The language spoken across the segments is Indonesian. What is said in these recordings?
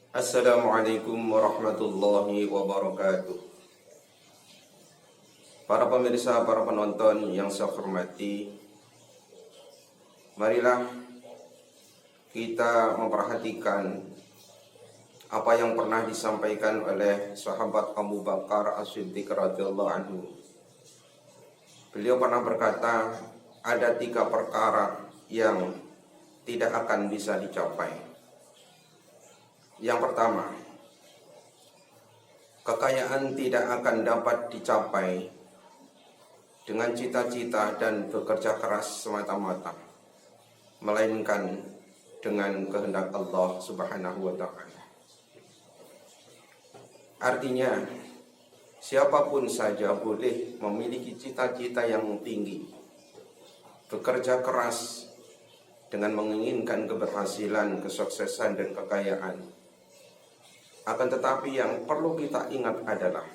Assalamualaikum warahmatullahi wabarakatuh. Para pemirsa, para penonton yang saya hormati, marilah kita memperhatikan apa yang pernah disampaikan oleh sahabat Abu Bakar As-Siddiq radhiyallahu anhu. Beliau pernah berkata, ada 3 perkara yang tidak akan bisa dicapai. Yang pertama, kekayaan tidak akan dapat dicapai dengan cita-cita dan bekerja keras semata-mata, melainkan dengan kehendak Allah Subhanahu wa ta'ala. Artinya, siapapun saja boleh memiliki cita-cita yang tinggi, bekerja keras dengan menginginkan keberhasilan, kesuksesan, dan kekayaan. Akan tetapi yang perlu kita ingat adalah,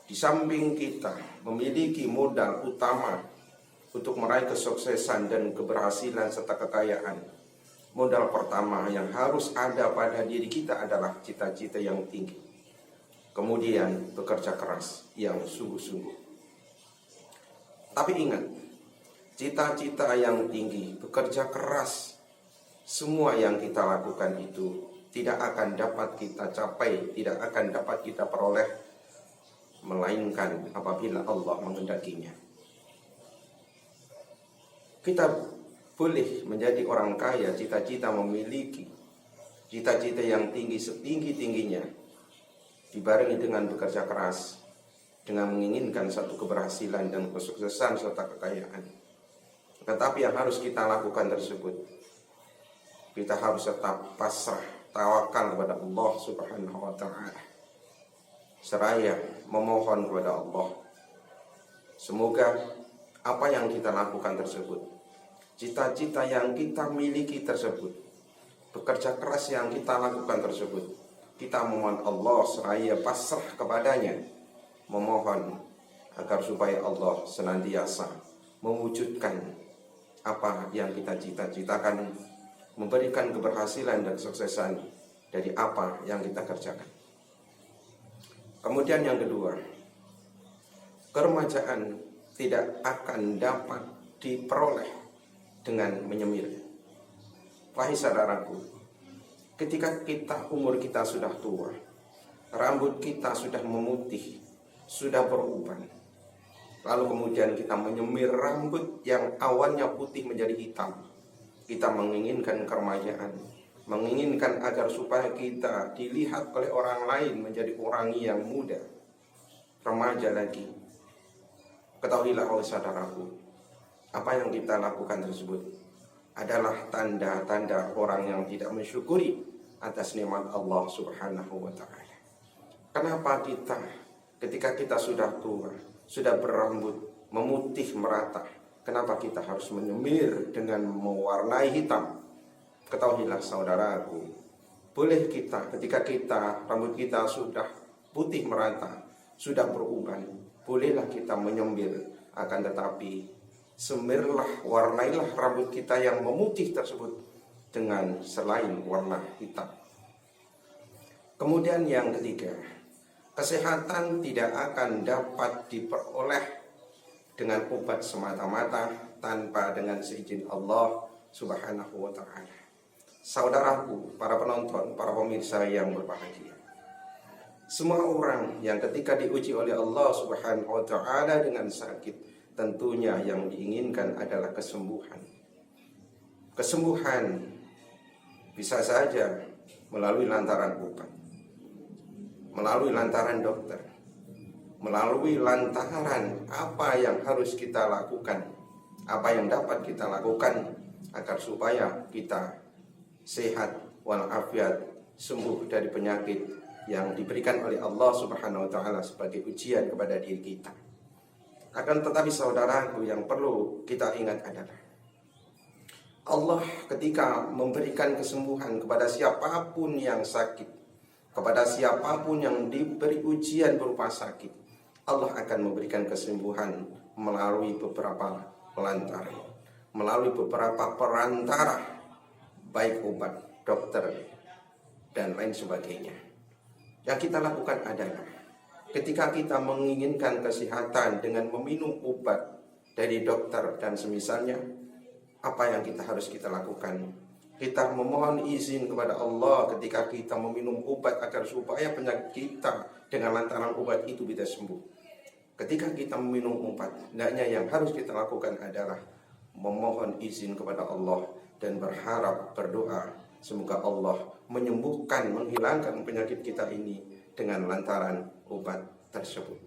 di samping kita memiliki modal utama untuk meraih kesuksesan dan keberhasilan serta kekayaan, modal pertama yang harus ada pada diri kita adalah cita-cita yang tinggi. Kemudian bekerja keras yang sungguh-sungguh. Tapi ingat, cita-cita yang tinggi, bekerja keras, semua yang kita lakukan itu tidak akan dapat kita capai, tidak akan dapat kita peroleh, melainkan apabila Allah menghendakinya. Kita boleh menjadi orang kaya, cita-cita memiliki cita-cita yang tinggi, setinggi-tingginya, dibarengi dengan bekerja keras, dengan menginginkan satu keberhasilan dan kesuksesan serta kekayaan. Tetapi yang harus kita lakukan tersebut, kita harus tetap pasrah, tawakal kepada Allah Subhanahu wa ta'ala, seraya memohon kepada Allah. Semoga apa yang kita lakukan tersebut, cita-cita yang kita miliki tersebut, bekerja keras yang kita lakukan tersebut, kita memohon Allah seraya pasrah kepadanya, memohon agar supaya Allah senantiasa mewujudkan apa yang kita cita-citakan, memberikan keberhasilan dan kesuksesan dari apa yang kita kerjakan. Kemudian yang kedua, keremajaan tidak akan dapat diperoleh dengan menyemir. Wahai saudaraku, ketika umur kita sudah tua, rambut kita sudah memutih, sudah beruban, lalu kemudian kita menyemir rambut yang awalnya putih menjadi hitam, kita menginginkan keremajaan, menginginkan agar supaya kita dilihat oleh orang lain menjadi orang yang muda, remaja lagi. Ketahuilah oleh saudaraku, apa yang kita lakukan tersebut adalah tanda-tanda orang yang tidak mensyukuri atas nikmat Allah Subhanahu wa ta'ala. Kenapa kita ketika kita sudah tua, sudah berambut memutih merata, kenapa kita harus menyemir dengan mewarnai hitam? Ketahuilah saudaraku, boleh kita ketika rambut kita sudah putih merata, sudah beruban, bolehlah kita menyemir. Akan tetapi semirlah, warnailah rambut kita yang memutih tersebut dengan selain warna hitam. Kemudian yang ketiga, kesehatan tidak akan dapat diperoleh dengan obat semata-mata tanpa dengan seizin Allah Subhanahu wa ta'ala. Saudaraku, para penonton, para pemirsa yang berbahagia, semua orang yang ketika diuji oleh Allah Subhanahu wa ta'ala dengan sakit, tentunya yang diinginkan adalah kesembuhan. Kesembuhan bisa saja melalui lantaran obat, melalui lantaran dokter, melalui lantaran apa yang harus kita lakukan, apa yang dapat kita lakukan agar supaya kita sehat walafiat, sembuh dari penyakit yang diberikan oleh Allah Subhanahu wa ta'ala sebagai ujian kepada diri kita. Akan tetapi saudaraku, yang perlu kita ingat adalah, Allah ketika memberikan kesembuhan kepada siapapun yang sakit, kepada siapapun yang diberi ujian berupa sakit, Allah akan memberikan kesembuhan melalui beberapa pelantara, melalui beberapa perantara, baik obat, dokter, dan lain sebagainya. Yang kita lakukan adalah ketika kita menginginkan kesehatan dengan meminum obat dari dokter dan semisalnya, apa yang harus kita lakukan? Kita memohon izin kepada Allah ketika kita meminum obat agar supaya penyakit kita dengan lantaran obat itu bisa sembuh. Ketika kita meminum obat, hendaknya yang harus kita lakukan adalah memohon izin kepada Allah dan berharap, berdoa semoga Allah menyembuhkan, menghilangkan penyakit kita ini dengan lantaran obat tersebut.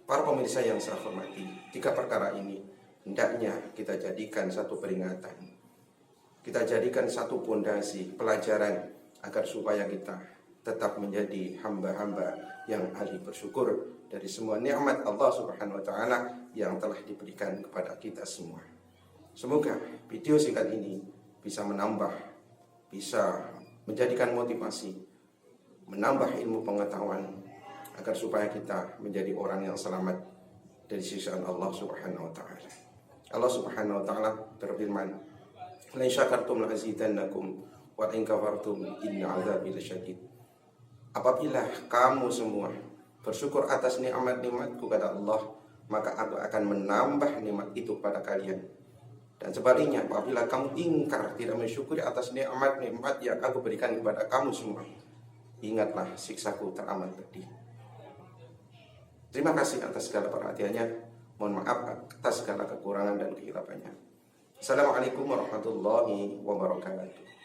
Para pemirsa yang saya hormati, 3 perkara ini hendaknya kita jadikan satu peringatan, kita jadikan satu pondasi pelajaran agar supaya kita tetap menjadi hamba-hamba yang ahli bersyukur dari semua nikmat Allah Subhanahu wa taala yang telah diberikan kepada kita semua. Semoga video singkat ini bisa menambah, bisa menjadikan motivasi, menambah ilmu pengetahuan agar supaya kita menjadi orang yang selamat dari siksaan Allah Subhanahu wa taala. Allah Subhanahu wa taala berfirman, "La in syakartum la azidannakum wa in kafartum inna 'adzabi lasyadid." Apabila kamu semua bersyukur atas nikmat-nikmatku kepada Allah, maka aku akan menambah nikmat itu pada kalian. Dan sebaliknya, apabila kamu ingkar, tidak mensyukuri atas nikmat-nikmat yang aku berikan kepada kamu semua, ingatlah siksaku teramat pedih. Terima kasih atas segala perhatiannya. Mohon maaf atas segala kekurangan dan kehilafannya. Assalamualaikum warahmatullahi wabarakatuh.